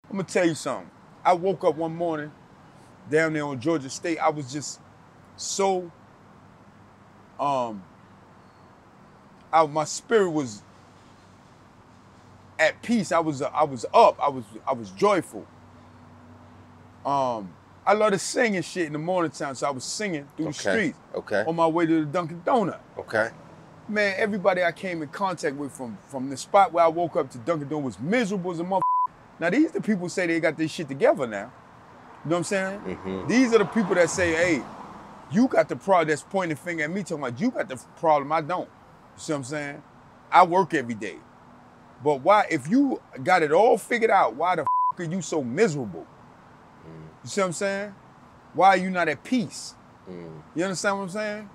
I'm gonna tell you something. I woke up one morning down there on Georgia State. I was just so, my spirit was at peace. I was up. I was joyful. I love to sing and shit in the morning time, so I was singing through the streets. Okay. On my way to the Dunkin' Donut. Okay. Man, everybody I came in contact with from the spot where I woke up to Dunkin' Donut was miserable as a motherfucker. Now these the people say they got this shit together now. You know what I'm saying? Mm-hmm. These are the people that say, hey, you got the problem, that's pointing the finger at me talking about you got the problem, I don't. You see what I'm saying? I work every day. But why, if you got it all figured out, why the are you so miserable? You see what I'm saying? Why are you not at peace? You understand what I'm saying?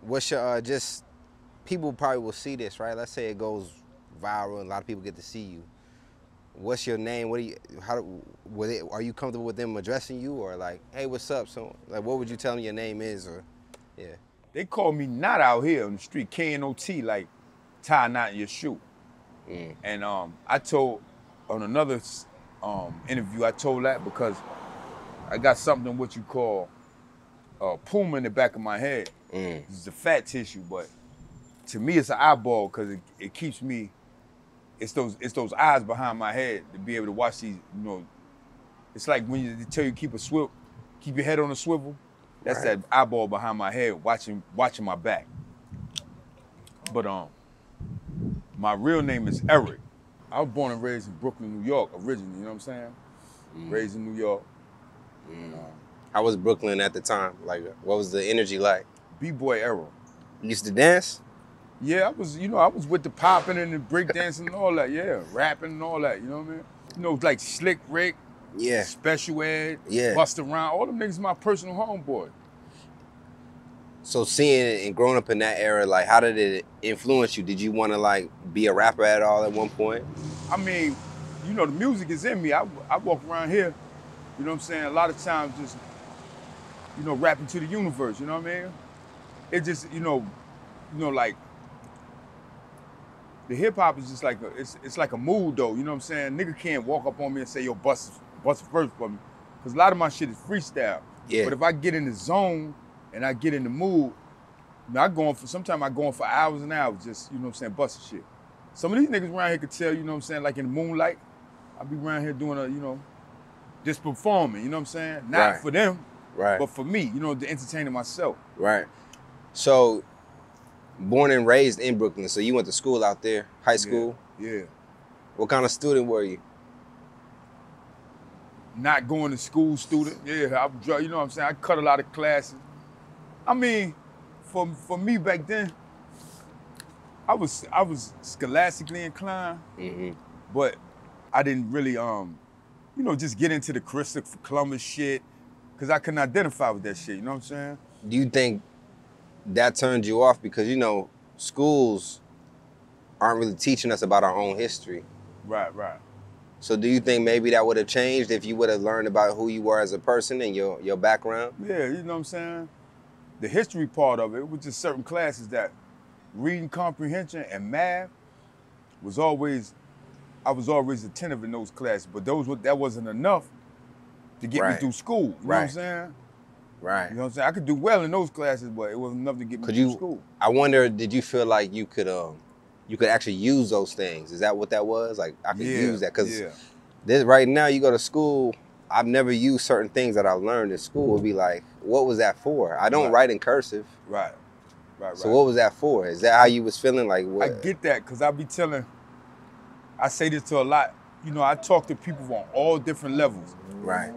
What's your, just, people probably will see this, right? Let's say it goes viral and a lot of people get to see you. What's your name? What do you, are you comfortable with them addressing you, or like, hey, what's up? So, like, what would you tell them your name is, or, yeah? They call me not out here on the street, K-N-O-T, like tie a knot in your shoe. And I told, on another interview, I told that because I got something what you call puma in the back of my head. It's a fat tissue, but to me it's an eyeball because it keeps me, it's those eyes behind my head to be able to watch these, you know, it's like when they tell you keep your head on a swivel, that's that eyeball behind my head watching my back. But my real name is Eric. I was born and raised in Brooklyn, New York originally, you know what I'm saying? Raised in New York. How was Brooklyn at the time? Like, what was the energy like? B-boy era. You used to dance? Yeah, I was with the popping and the breakdancing and all that, yeah. Rapping and all that, you know what I mean? You know, like Slick Rick, Yeah. Special Ed, Yeah. Busta Rhymes, all them niggas my personal homeboy. So seeing it and growing up in that era, like, how did it influence you? Did you want to, like, be a rapper at all at one point? I mean, you know, the music is in me. I walk around here, you know what I'm saying, a lot of times just, you know, rapping to the universe, you know what I mean? It just, you know, like, the hip hop is just like, it's like a mood though, you know what I'm saying? Nigga can't walk up on me and say, yo, bust a verse for me. Because a lot of my shit is freestyle. Yeah. But if I get in the zone and I get in the mood, you know, sometimes I go on for hours and hours just, you know what I'm saying, busting shit. Some of these niggas around here could tell, you know what I'm saying, like in the moonlight, I be around here doing you know, just performing, you know what I'm saying? Not for them, but for me, you know, to entertain myself. Right. So, born and raised in Brooklyn, so you went to school out there, high school? Yeah. What kind of student were you? Not going to school student. Yeah, you know what I'm saying? I cut a lot of classes. I mean, for me back then, I was scholastically inclined, but I didn't really, you know, just get into the Christopher Columbus shit, because I couldn't identify with that shit, you know what I'm saying? Do you think that turned you off? Because, you know, schools aren't really teaching us about our own history. Right. So do you think maybe that would have changed if you would have learned about who you were as a person and your background? Yeah, you know what I'm saying? The history part of it was just certain classes that reading comprehension and math was always, I was always attentive in those classes, but that wasn't enough to get me through school, you know what I'm saying? Right. You know what I'm saying? I could do well in those classes, but it wasn't enough to get me through school. I wonder, did you feel like you could actually use those things? Is that what that was? Like, I could use that? Because right now you go to school, I've never used certain things that I learned in school. It'd be like, what was that for? I don't write in cursive. Right. So what was that for? Is that how you was feeling? Like, what? I get that, because I say this to a lot, you know, I talk to people on all different levels. Right.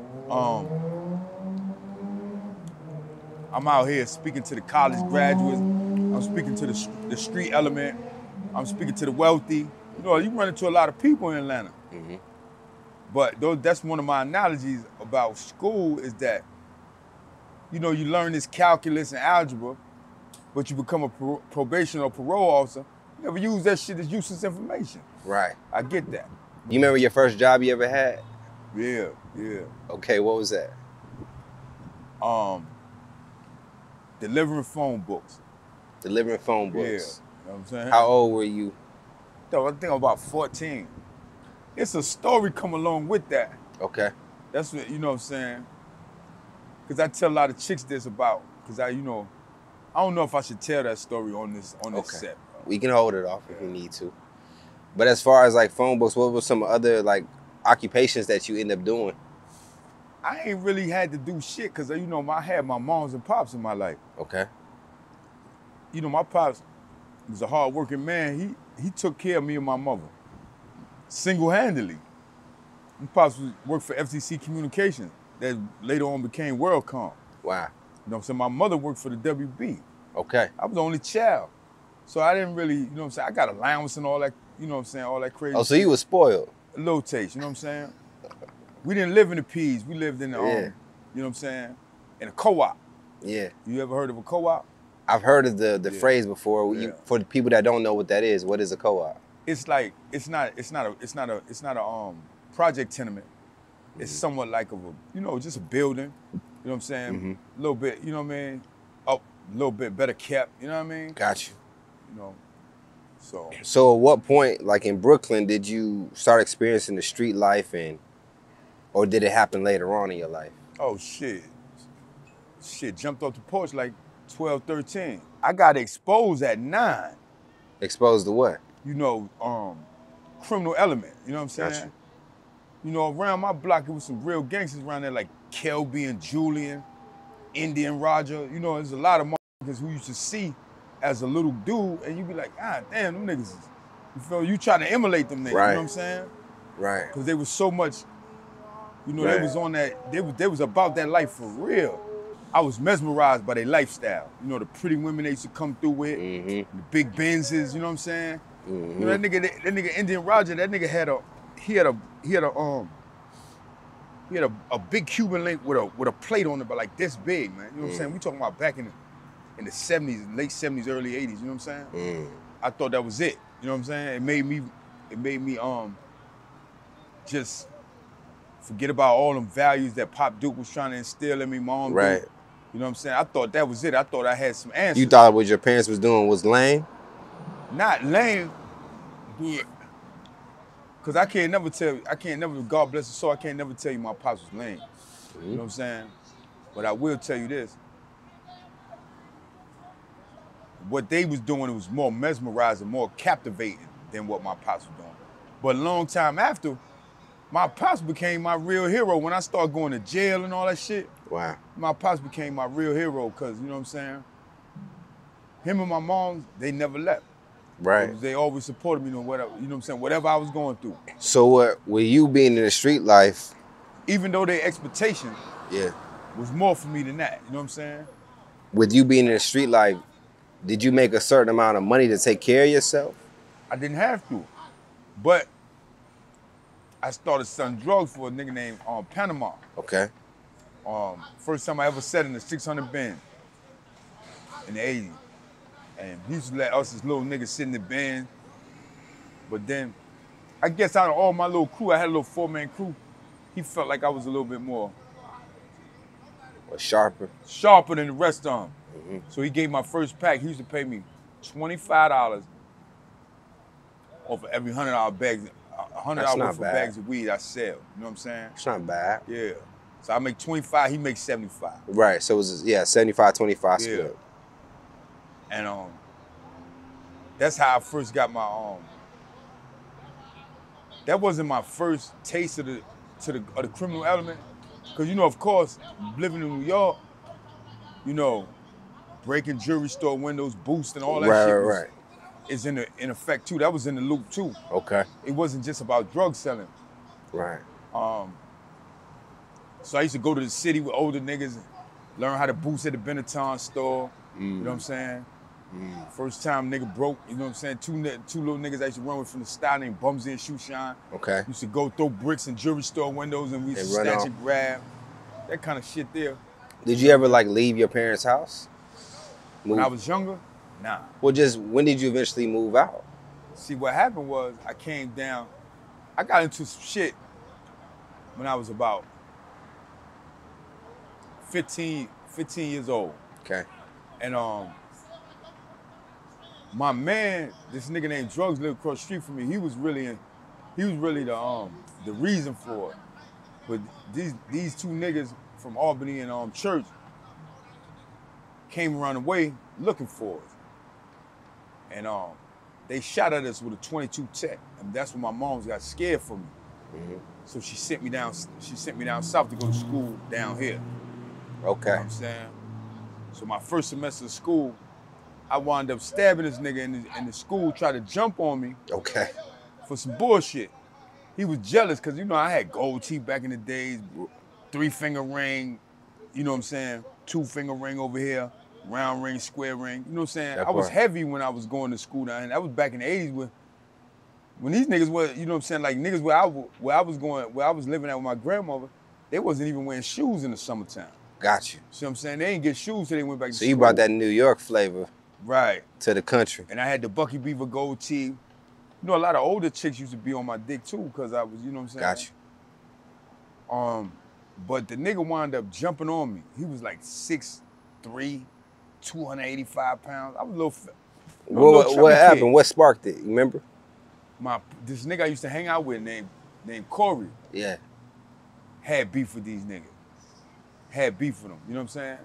I'm out here speaking to the college graduates. I'm speaking to the street element. I'm speaking to the wealthy. You know, you run into a lot of people in Atlanta. But that's one of my analogies about school is that, you know, you learn this calculus and algebra, but you become a probation or parole officer. You never use that shit as useless information. Right. I get that. You remember your first job you ever had? Yeah. Okay, what was that? Delivering phone books. Delivering phone books. Yeah, you know what I'm saying? How old were you? I think I'm about 14. it's a story come along with that. Okay. That's what, you know what I'm saying? Because I tell a lot of chicks this about, because I don't know if I should tell that story on this set. Bro. We can hold it off if we need to. But as far as like phone books, what were some other like occupations that you end up doing? I ain't really had to do shit because, you know, I had my moms and pops in my life. Okay. You know, my pops was a hard-working man. He took care of me and my mother single-handedly. My pops worked for FTC Communications that later on became WorldCom. Wow. You know what I'm saying? My mother worked for the WB. Okay. I was the only child. So I didn't really, you know what I'm saying? I got allowance and all that, you know what I'm saying? All that crazy. Oh, so you was spoiled. A little taste, you know what I'm saying? We didn't live in the P's. We lived in the, you know what I'm saying? In a co-op. Yeah. You ever heard of a co-op? I've heard of the phrase before. For the people that don't know what that is, what is a co-op? It's like it's not a project tenement. It's somewhat like just a building. You know what I'm saying? A little bit, you know what I mean? Up a little bit better kept. You know what I mean? Got you. You know. So at what point, like in Brooklyn, did you start experiencing the street life, or did it happen later on in your life? Oh shit. Shit, jumped off the porch like 12, 13. I got exposed at 9. Exposed to what? You know, criminal element. You know what I'm saying? Gotcha. You know, around my block, it was some real gangsters around there like Kelby and Julian, Indian Roger. You know, there's a lot of motherfuckers who used to see as a little dude, and you be like, ah, damn, them niggas, you feel, you try to emulate them niggas, right. You know what I'm saying? Right. Because they was so much, you know, they was on that, they was about that life for real. I was mesmerized by their lifestyle. You know, the pretty women they used to come through with, the big Benzes, you know what I'm saying? You know, that nigga Indian Roger, that nigga had a big Cuban link with a plate on it, but like this big, man. You know what I'm saying? We talking about back in the 70s, late 70s, early 80s, you know what I'm saying? I thought that was it. You know what I'm saying? It made me just forget about all them values that Pop Duke was trying to instill in me, Mom. Right. You know what I'm saying? I thought that was it. I thought I had some answers. You thought what your parents was doing was lame? Not lame, but because I can't never, God bless his soul, I can't never tell you my pops was lame. You know what I'm saying? But I will tell you this. What they was doing was more mesmerizing, more captivating than what my pops was doing. But a long time after, my pops became my real hero. When I started going to jail and all that shit, wow. My pops became my real hero because, you know what I'm saying? Him and my mom, they never left. Right. They always supported me, whatever, you know what I'm saying? Whatever I was going through. So what, with you being in the street life, even though their expectation was more for me than that, you know what I'm saying? With you being in the street life, did you make a certain amount of money to take care of yourself? I didn't have to, but I started selling drugs for a nigga named Panama. Okay. First time I ever sat in the 600 Benz in the 80s. And he used to let us as little niggas sit in the Benz. But then, I guess out of all my little crew, I had a little 4-man crew, he felt like I was a little bit more sharper than the rest of them. So he gave my first pack, he used to pay me $25 off of every $100 bag, $100 worth of bags of weed I sell. You know what I'm saying? It's not bad. Yeah. So I make 25, he makes 75. Right, so it was, 75-25 split. And that's how I first got my that wasn't my first taste of the criminal element. Cause you know, of course, living in New York, you know, breaking jewelry store windows, boosting, all that shit is in effect too. That was in the loop too. Okay. It wasn't just about drug selling. Right. So I used to go to the city with older niggas and learn how to boost at the Benetton store. You know what I'm saying? First time nigga broke, you know what I'm saying? Two little niggas I used to run with from the style named Bumsy and Shoeshine. Okay. Used to go throw bricks in jewelry store windows and we used to snatch and grab. That kind of shit there. Did you ever like leave your parents' house? When I was younger? Nah. Well, just when did you eventually move out? See, what happened was I came down, I got into some shit when I was about 15 years old. Okay. And my man, this nigga named Drugs lived across the street from me. He was he was really the reason for it. But these two niggas from Albany and Church came around the way looking for us. And they shot at us with a 22 Tech. And that's when my mom's got scared for me. Mm-hmm. So she sent me down south to go to school down here. Okay. You know what I'm saying? So my first semester of school, I wound up stabbing this nigga in the school, tried to jump on me. Okay. For some bullshit. He was jealous because, you know, I had gold teeth back in the days, 3-finger ring, you know what I'm saying? 2-finger ring over here, round ring, square ring, you know what I'm saying? I was heavy when I was going to school down, and that was back in the 80s when these niggas were, you know what I'm saying, like niggas where I was living at with my grandmother, they wasn't even wearing shoes in the summertime. Got you. See what I'm saying? They didn't get shoes till they went back to school. So you brought that New York flavor right to the country. And I had the Bucky Beaver gold tee. You know, a lot of older chicks used to be on my dick too, because I was, you know what I'm saying? Got you. But the nigga wound up jumping on me. He was like 6'3", 285 pounds. I was a little what happened? Kid. What sparked it? You remember? This nigga I used to hang out with named Corey. Yeah. Had beef with these niggas. Had beef with them, you know what I'm saying?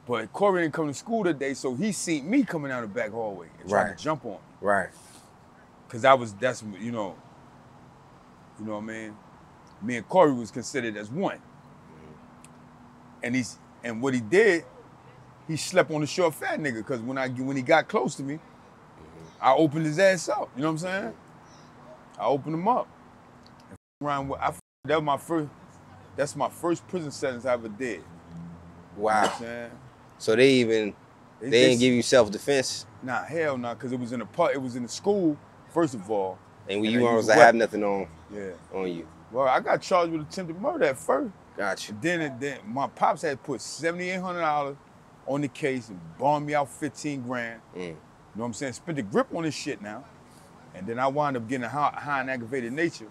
But Corey didn't come to school today, so he seen me coming down the back hallway and tried to jump on me. Right. Cause that's you know what I mean? Me and Corey was considered as one. And what he did, he slept on the short fat nigga, cause when he got close to me, I opened his ass up, you know what I'm saying? I opened him up. That's my first prison sentence I ever did. Wow. You know what I'm saying? So they didn't give you self-defense? Nah, hell nah, cause it was in the school, first of all. And you weren't supposed to have nothing on you. Well, I got charged with attempted murder at first. Gotcha. Then my pops had put $7,800 on the case and bonded me out 15 grand. You know what I'm saying? Spent the grip on this shit now. And then I wound up getting a high and aggravated nature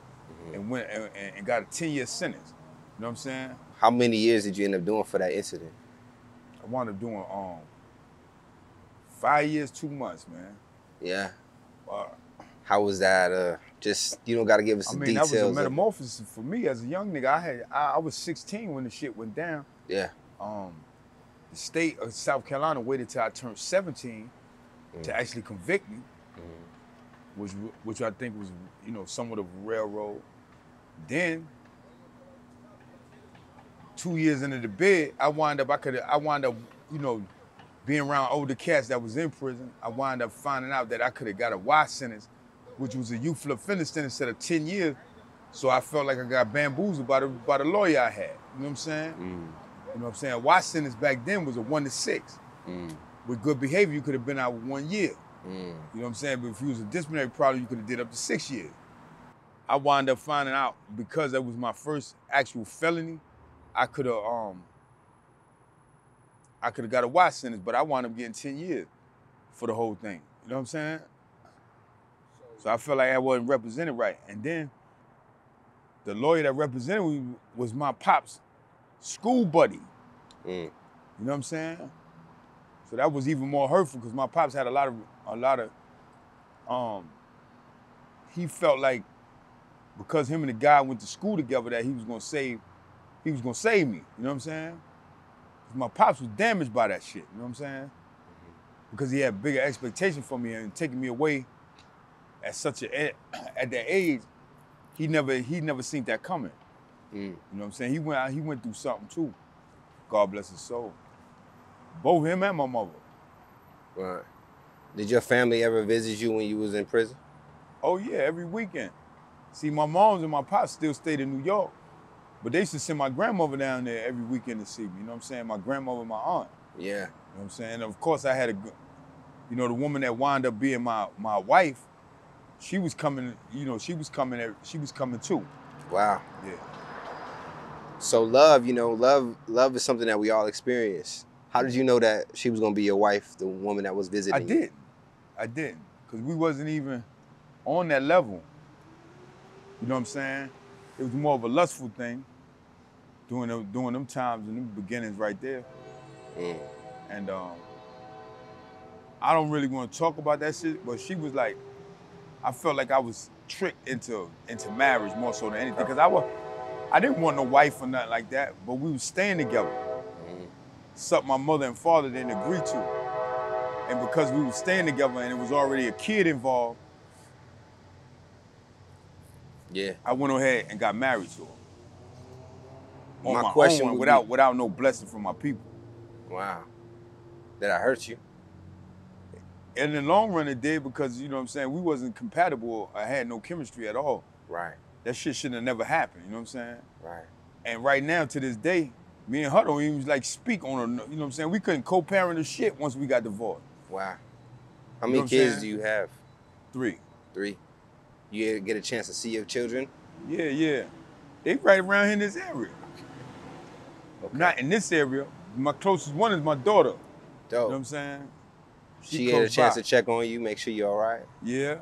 and went and got a 10-year sentence. You know what I'm saying? How many years did you end up doing for that incident? I wound up doing 5 years, 2 months, man. Yeah. How was that? Just, you don't got to give us the details. That was a metamorphosis for me as a young nigga. I was 16 when the shit went down. Yeah. The state of South Carolina waited till I turned 17 to actually convict me, which I think was, you know, somewhat of a railroad. Then, 2 years into the bed, I wound up, you know, being around older cats that was in prison. I wound up finding out that I could have got a Y sentence, which was a youthful offender sentence instead of 10 years. So I felt like I got bamboozled by the lawyer I had. You know what I'm saying? You know what I'm saying? Y sentence back then was a 1 to 6. With good behavior, you could have been out with 1 year. You know what I'm saying? But if you was a disciplinary problem, you could have did up to 6 years. I wound up finding out because that was my first actual felony, I could have got a Y sentence, but I wound up getting 10 years for the whole thing. You know what I'm saying? So I felt like I wasn't represented right. And then the lawyer that represented me was my pop's school buddy. You know what I'm saying? So that was even more hurtful because my pops had a lot of he felt like because him and the guy went to school together that he was gonna save me. You know what I'm saying? My pops was damaged by that shit. You know what I'm saying? Because he had bigger expectations for me and taking me away at at that age, he never seen that coming. You know what I'm saying? He went through something too. God bless his soul. Both him and my mother. Right. Did your family ever visit you when you was in prison? Oh yeah, every weekend. See, my moms and my pops still stayed in New York, but they used to send my grandmother down there every weekend to see me. You know what I'm saying? My grandmother and my aunt. Yeah. You know what I'm saying? And of course, I had the woman that wound up being my wife. She was coming. You know, she was coming too. Wow. Yeah. So love is something that we all experience. How did you know that she was gonna be your wife, the woman that was visiting you? I didn't, because we wasn't even on that level. You know what I'm saying? It was more of a lustful thing, doing them times and them beginnings right there. And I don't really want to talk about that shit, but she was like, I felt like I was tricked into marriage more so than anything. Cause I didn't want no wife or nothing like that, but we was staying together. Something my mother and father didn't agree to. And because we were staying together and it was already a kid involved, yeah, I went ahead and got married to her. On my my question own, would without no blessing from my people. Wow. Did I hurt you? In the long run, it did, because, you know what I'm saying, we wasn't compatible. I had no chemistry at all. Right. That shit shouldn't have never happened, you know what I'm saying? Right. And right now, to this day, me and her don't even like speak on her, you know what I'm saying? We couldn't co-parent the shit once we got divorced. Wow. How many kids do you have? 3. 3. You get a chance to see your children? Yeah. They right around here in this area. Okay. Not in this area. My closest one is my daughter. Dope. You know what I'm saying? She had a chance to check on you, make sure you're all right? Yeah.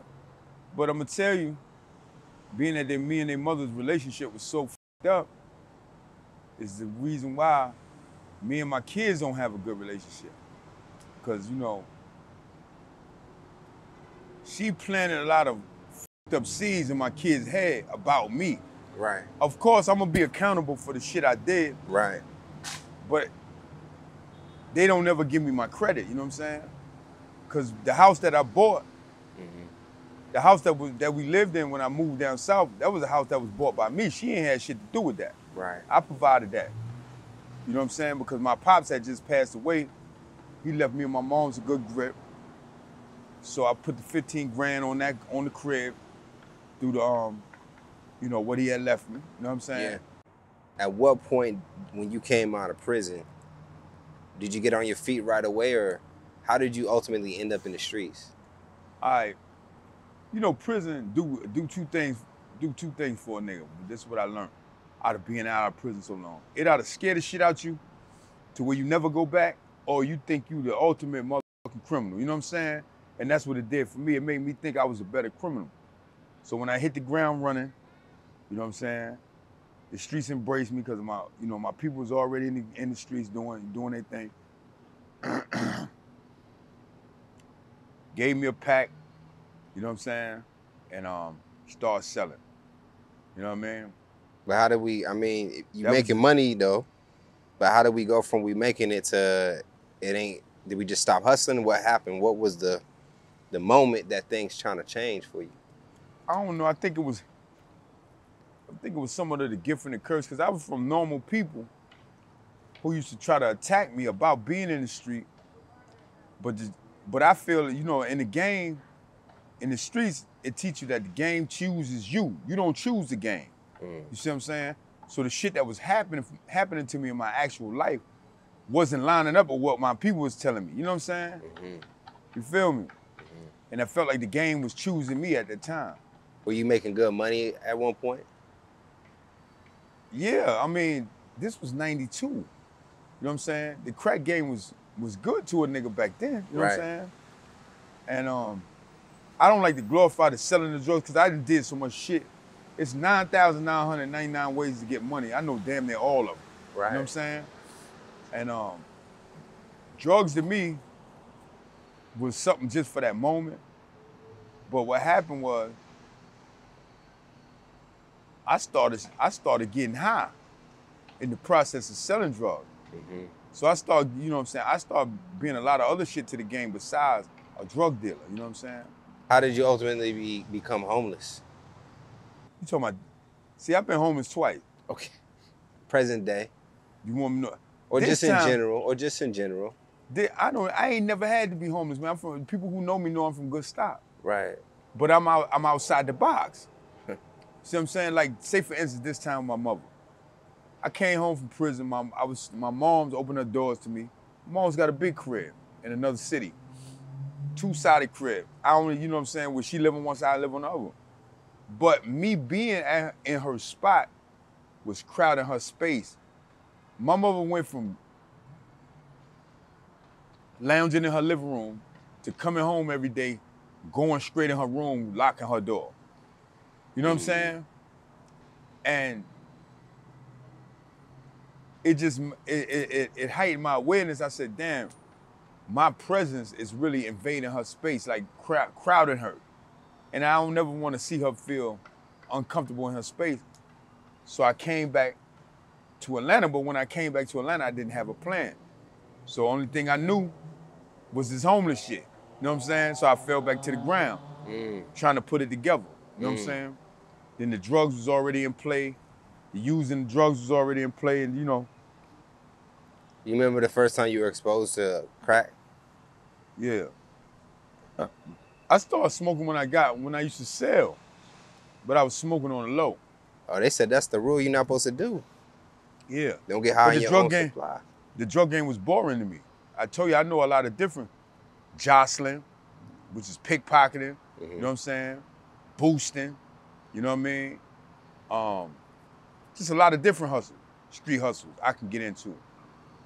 But I'm going to tell you, being that me and their mother's relationship was so fucked up, is the reason why me and my kids don't have a good relationship. Because, you know, she planted a lot of fucked up seeds in my kids' head about me. Right. Of course, I'm going to be accountable for the shit I did. Right. But they don't never give me my credit, you know what I'm saying? Because the house that I bought, the house that we lived in when I moved down south, that was a house that was bought by me. She ain't had shit to do with that. Right. I provided that. You know what I'm saying? Because my pops had just passed away. He left me and my mom's a good grip. So I put the 15 grand on the crib through the you know, what he had left me. You know what I'm saying? Yeah. At what point when you came out of prison, did you get on your feet right away, or how did you ultimately end up in the streets? You know, prison do two things for a nigga. This is what I learned out of being out of prison so long. It either scare the shit out you to where you never go back, or you think you the ultimate motherfucking criminal. You know what I'm saying? And that's what it did for me. It made me think I was a better criminal. So when I hit the ground running, you know what I'm saying? The streets embraced me because my people was already in the streets doing their thing. Gave me a pack, you know what I'm saying? And start selling. You know what I mean? But how do we, you making money though, but how do we go from we making it to it ain't, did we just stop hustling? What happened? What was the moment that things trying to change for you? I don't know, I think it was some of the gift and the curse, because I was from normal people who used to try to attack me about being in the street. But I feel, you know, in the game, in the streets, it teaches you that the game chooses you. You don't choose the game. You see what I'm saying? So the shit that was happening to me in my actual life wasn't lining up with what my people was telling me. You know what I'm saying? You feel me? And I felt like the game was choosing me at that time. Were you making good money at one point? Yeah, I mean, this was 92. You know what I'm saying? The crack game was good to a nigga back then. You know what I'm saying? And I don't like to glorify the selling the drugs because I did so much shit. It's 9,999 ways to get money. I know damn near all of them. Right. You know what I'm saying? And drugs to me was something just for that moment. But what happened was I started getting high in the process of selling drugs. So I started, you know what I'm saying, I started being a lot of other shit to the game besides a drug dealer, you know what I'm saying? How did you ultimately become homeless? You talking about, see, I've been homeless twice. Okay. Present day. You want me to know? Or just in general. I ain't never had to be homeless, man. People who know me know I'm from good stock. Right. But I'm outside the box. See what I'm saying? Like, say for instance, this time with my mother. I came home from prison. My mom's opened her doors to me. My mom's got a big crib in another city. 2-sided crib. I only, you know what I'm saying, where she live on one side, I live on the other. But me being in her spot was crowding her space. My mother went from lounging in her living room to coming home every day, going straight in her room, locking her door. You know what I'm saying? And it heightened my awareness. I said, damn, my presence is really invading her space, like crowding her. And I don't never want to see her feel uncomfortable in her space. So I came back to Atlanta, but when I came back to Atlanta, I didn't have a plan. So the only thing I knew was this homeless shit. You know what I'm saying? So I fell back to the ground, trying to put it together. You know what I'm saying? Then the drugs was already in play. The using the drugs was already in play, and you know. You remember the first time you were exposed to crack? Yeah. I started smoking when I used to sell, but I was smoking on the low. Oh, they said that's the rule you're not supposed to do. Yeah. Don't get high on your own supply. The drug game was boring to me. I told you, I know a lot of different jostling, which is pickpocketing, you know what I'm saying? Boosting, you know what I mean? Just a lot of different hustles, street hustles I can get into.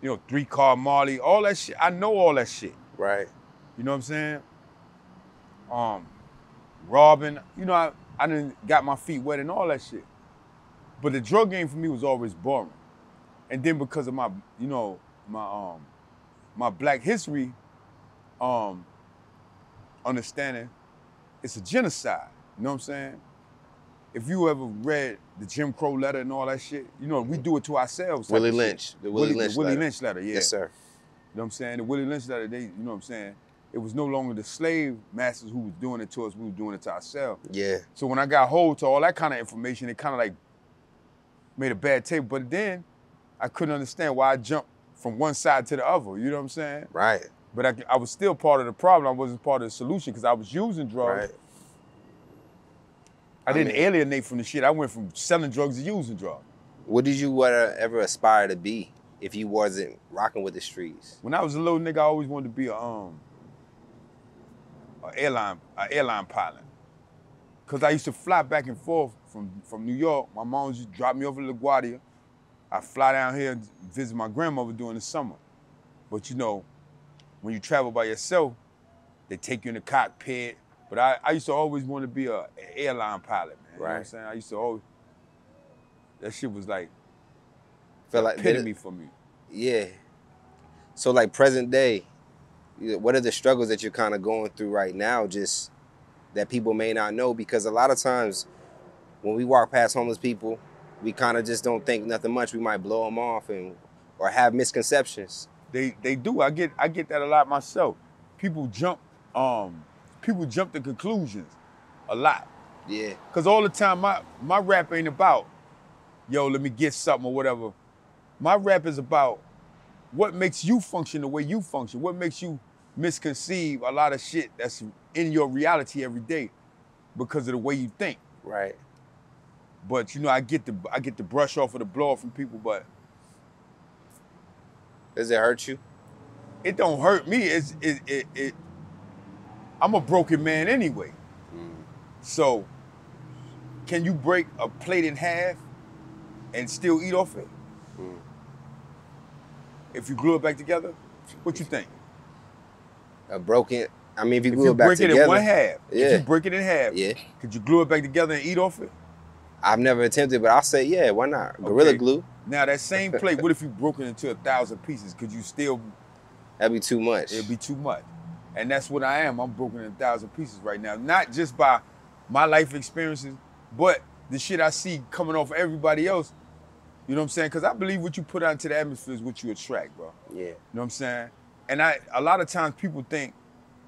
You know, 3-car Marley, all that shit. I know all that shit. Right. You know what I'm saying? Robbing, you know, I done got my feet wet and all that shit. But the drug game for me was always boring. And then because of my, you know, my Black history understanding, it's a genocide. You know what I'm saying? If you ever read the Jim Crow letter and all that shit, you know, we do it to ourselves. Willie Lynch. The Willie Lynch letter, yeah. Yes, sir. You know what I'm saying? The Willie Lynch letter, you know what I'm saying? It was no longer the slave masters who was doing it to us, we were doing it to ourselves. Yeah. So when I got hold to all that kind of information, it kind of like made a bad taste. But then I couldn't understand why I jumped from one side to the other, you know what I'm saying? Right. But I was still part of the problem. I wasn't part of the solution because I was using drugs. Right. I didn't alienate from the shit. I went from selling drugs to using drugs. What did you ever aspire to be if you wasn't rocking with the streets? When I was a little nigga, I always wanted to be a airline pilot. Cause I used to fly back and forth from New York. My mom used to drop me over to LaGuardia. I fly down here and visit my grandmother during the summer. But you know, when you travel by yourself, they take you in the cockpit. But I used to always want to be an airline pilot, man. You know what I'm saying? I used to always, that shit was like, felt like epitome for me. Yeah. So like present day, what are the struggles that you're kind of going through right now, just that people may not know? Because a lot of times when we walk past homeless people, we kind of just don't think nothing much. We might blow them off or have misconceptions. They do. I get that a lot myself. People jump to conclusions a lot. Yeah. Cause all the time my rap ain't about, yo, let me get something or whatever. My rap is about what makes you function the way you function. What makes you misconceive a lot of shit that's in your reality every day because of the way you think. Right. But you know, I get the brush off of the blow off from people, but does it hurt you? It don't hurt me. I'm a broken man anyway. So can you break a plate in half and still eat off it? If you glue it back together, what you think? I mean, if you glue it back together. If you break it in one half, yeah. If you break it in half, yeah. Could you glue it back together and eat off it? I've never attempted, but I'll say, yeah, why not? Gorilla glue. Now that same plate, what if you broke it into 1,000 pieces? Could you still? That'd be too much. It'd be too much. And that's what I am. I'm broken in 1,000 pieces right now. Not just by my life experiences, but the shit I see coming off everybody else. You know what I'm saying? Because I believe what you put out into the atmosphere is what you attract, bro. Yeah. You know what I'm saying? And a lot of times people think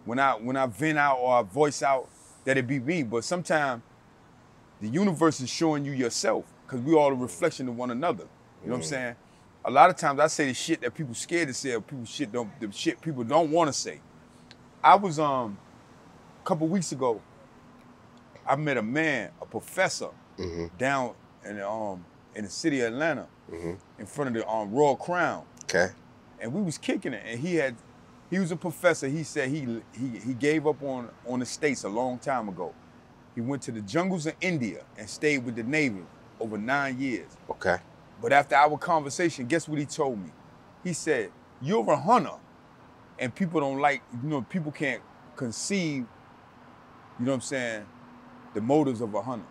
when I vent out or I voice out that it be me, but sometimes the universe is showing you yourself because we all a reflection of one another. You know what I'm saying? A lot of times I say the shit that people scared to say or the shit people don't want to say. I was a couple weeks ago, I met a man, a professor, down in the city of Atlanta, in front of the Royal Crown. Okay. And we was kicking it, and he was a professor. He said he gave up on the States a long time ago. He went to the jungles of India and stayed with the Navy over 9 years. Okay. But after our conversation, guess what he told me? He said, you're a hunter, and people don't like, people can't conceive, you know what I'm saying, the motives of a hunter.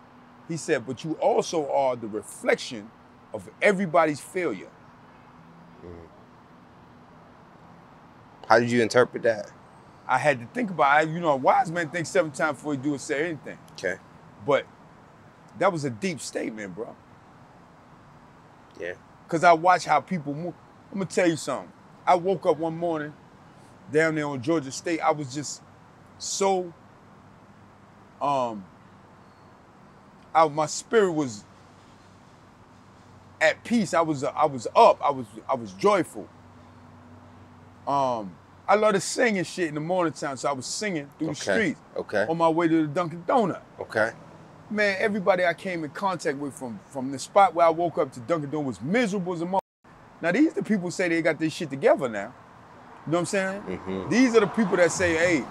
He said, but you also are the reflection of everybody's failure. How did you interpret that? I had to think about it. You know, a wise man thinks 7 times before he do or say anything. Okay. But that was a deep statement, bro. Yeah. Because I watch how people move. I'm going to tell you something. I woke up one morning down there on Georgia State. I was just so, my spirit was at peace. I was up. I was joyful. I love to sing and shit in the morning time, so I was singing through the streets on my way to the Dunkin' Donut. Okay. Man, everybody I came in contact with from the spot where I woke up to Dunkin' Donut was miserable as a mother. Now, these are the people who say they got this shit together now. You know what I'm saying? Mm-hmm. These are the people that say, hey,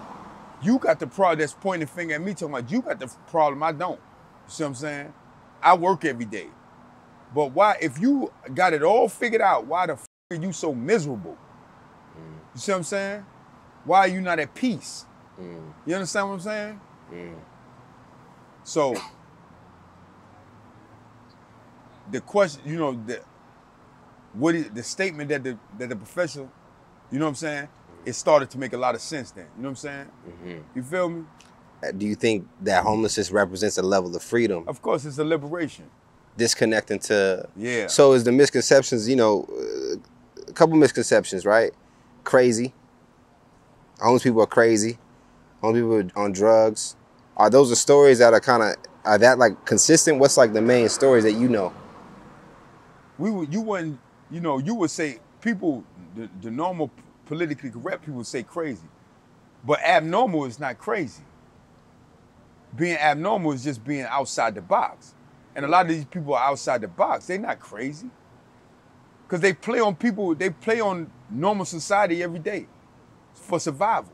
you got the problem, that's pointing the finger at me, talking about you got the problem, I don't. You see what I'm saying? I work every day. But why, if you got it all figured out, why the are you so miserable? You see what I'm saying? Why are you not at peace? You understand what I'm saying? So, the question, you know, the statement that the professor, you know what I'm saying? It started to make a lot of sense then. You know what I'm saying? You feel me? Do you think that homelessness represents a level of freedom? Of course, it's a liberation. Disconnecting to... Yeah. So is the misconceptions, you know, a couple misconceptions, right? Crazy. Homeless people are crazy. Homeless people are on drugs. Are those the stories that are kind of, are that like consistent? What's like the main stories that you know? You wouldn't, you know, you would say people, the normal politically correct people would say crazy. But abnormal is not crazy. Being abnormal is just being outside the box. And a lot of these people are outside the box. They're not crazy. Because they play on people, they play on normal society every day for survival.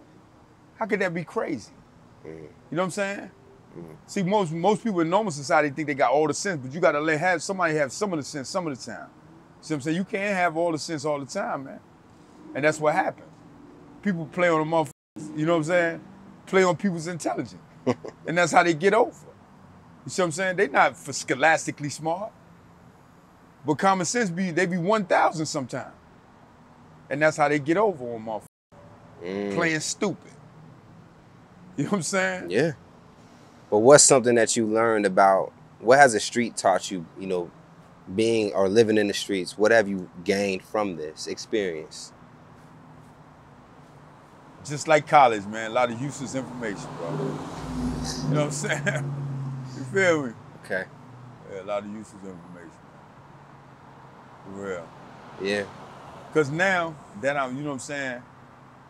How could that be crazy? You know what I'm saying? See, most people in normal society think they got all the sense, but you got to have somebody have some of the sense some of the time. See what I'm saying? You can't have all the sense all the time, man. And that's what happens. People play on the motherfuckers, you know what I'm saying? Play on people's intelligence. And that's how they get over. You see what I'm saying? They're not for scholastically smart. But common sense they be 1,000 sometimes. And that's how they get over on motherfuckers. Playing stupid. You know what I'm saying? Yeah. But what's something that you learned about, what has the street taught you, you know, being or living in the streets? What have you gained from this experience? Just like college, man, a lot of useless information, bro. You know what I'm saying? You feel me? Okay. Yeah, a lot of useless information. For real. Yeah. Because now that I'm, you know what I'm saying,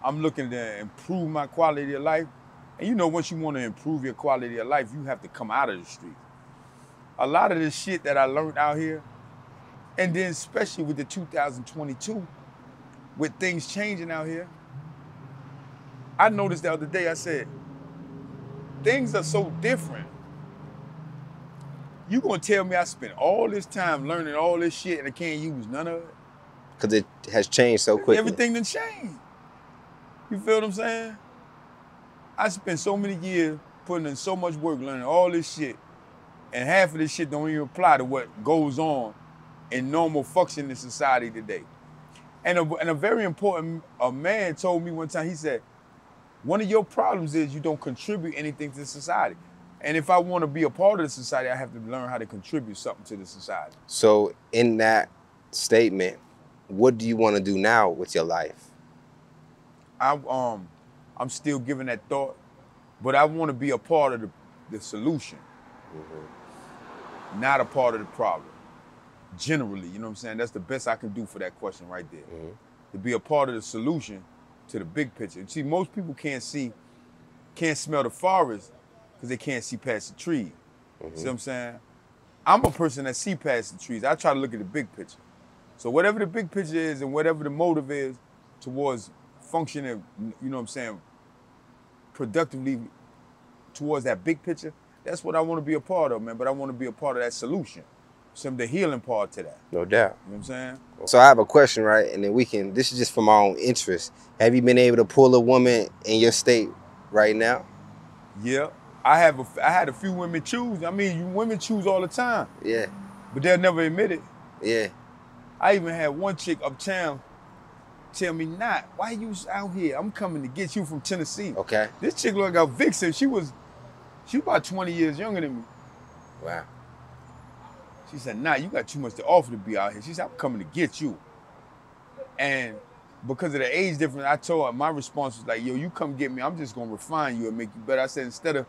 I'm looking to improve my quality of life. And you know, once you want to improve your quality of life, you have to come out of the streets. A lot of this shit that I learned out here, and then especially with the 2022, with things changing out here, I noticed the other day, I said, things are so different. You gonna tell me I spent all this time learning all this shit and I can't use none of it? Because it has changed so quickly. Everything done changed. You feel what I'm saying? I spent so many years putting in so much work learning all this shit, and half of this shit don't even apply to what goes on in normal functioning society today. And a very important man told me one time, he said, one of your problems is you don't contribute anything to society. And if I want to be a part of the society, I have to learn how to contribute something to the society. So in that statement, what do you want to do now with your life? I'm still giving that thought, but I want to be a part of the solution, not a part of the problem. Generally, you know what I'm saying? That's the best I can do for that question right there. To be a part of the solution to the big picture. See, most people can't smell the forest because they can't see past the trees. See what I'm saying? I'm a person that see past the trees. I try to look at the big picture. So whatever the big picture is and whatever the motive is towards functioning, you know what I'm saying, productively towards that big picture, that's what I want to be a part of, man. But I want to be a part of that solution. The healing part to that. No doubt. You know what I'm saying? So I have a question, right? And then this is just for my own interest. Have you been able to pull a woman in your state right now? Yeah. I had a few women choose. I mean, women choose all the time. Yeah. But they'll never admit it. Yeah. I even had one chick uptown tell me not. Why you out here? I'm coming to get you from Tennessee. Okay. This chick looked like a vixen. She was about 20 years younger than me. Wow. She said, nah, you got too much to offer to be out here. She said, I'm coming to get you. And because of the age difference, I told her, my response was like, yo, you come get me. I'm just going to refine you and make you better. I said, instead of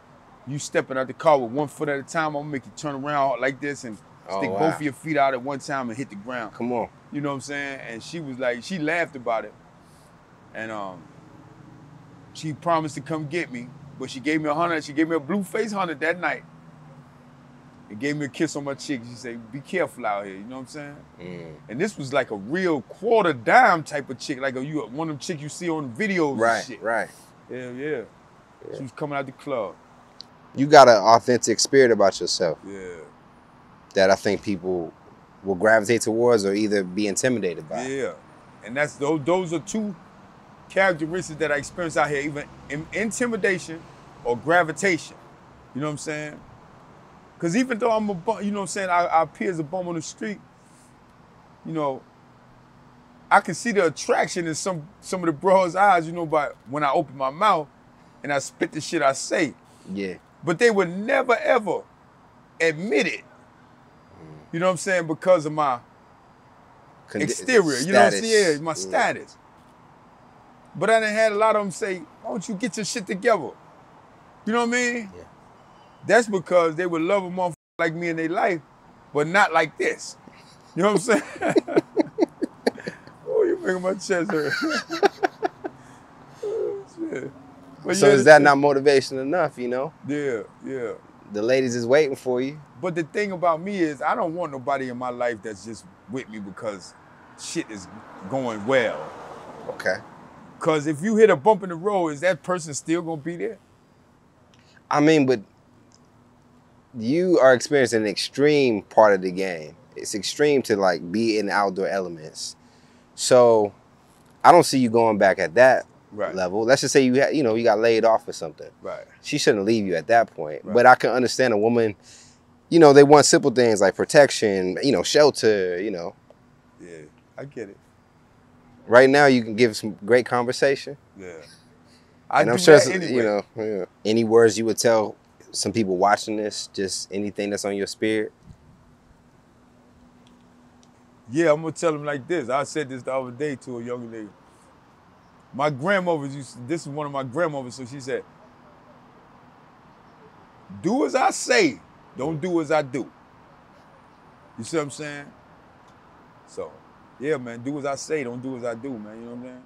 you stepping out the car with 1 foot at a time, I'm going to make you turn around like this and stick both of your feet out at one time and hit the ground. Come on. You know what I'm saying? And she was like, she laughed about it. And she promised to come get me, but she gave me $100. She gave me a blue face $100 that night. And gave me a kiss on my cheek. She said, be careful out here, you know what I'm saying? And this was like a real quarter dime type of chick, like one of them chicks you see on videos and shit. Right. Yeah. She was coming out the club. You got an authentic spirit about yourself. Yeah. That I think people will gravitate towards or either be intimidated by. Yeah. And those are two characteristics that I experience out here, even intimidation or gravitation. You know what I'm saying? Because even though I'm a bum, you know what I'm saying, I appear as a bum on the street, you know, I can see the attraction in some of the bros' eyes, you know, by when I open my mouth and I spit the shit I say. Yeah. But they would never, ever admit it. You know what I'm saying? Because of my exterior, you know what I'm saying? Yeah, my status. But I done had a lot of them say, why don't you get your shit together? You know what I mean? Yeah. That's because they would love a motherfucker like me in their life, but not like this. You know what I'm saying? Oh, you making my chest hurt. Oh, shit. But so is that not motivation enough, you know? Yeah. The ladies is waiting for you. But the thing about me is I don't want nobody in my life that's just with me because shit is going well. Okay. Because if you hit a bump in the road, is that person still going to be there? I mean, but you are experiencing an extreme part of the game. It's extreme to like be in outdoor elements. So I don't see you going back at that level. Let's just say you got laid off or something. Right. She shouldn't leave you at that point. Right. But I can understand a woman, they want simple things like protection, shelter, Yeah, I get it. Right now you can give some great conversation. Yeah. I'm sure anyway. Any words you would tell some people watching this, just anything that's on your spirit? Yeah, I'm going to tell them like this. I said this the other day to a young lady. My grandmother this is one of my grandmothers, so she said, do as I say, don't do as I do. You see what I'm saying? So, yeah, man, do as I say, don't do as I do, man. You know what I'm saying?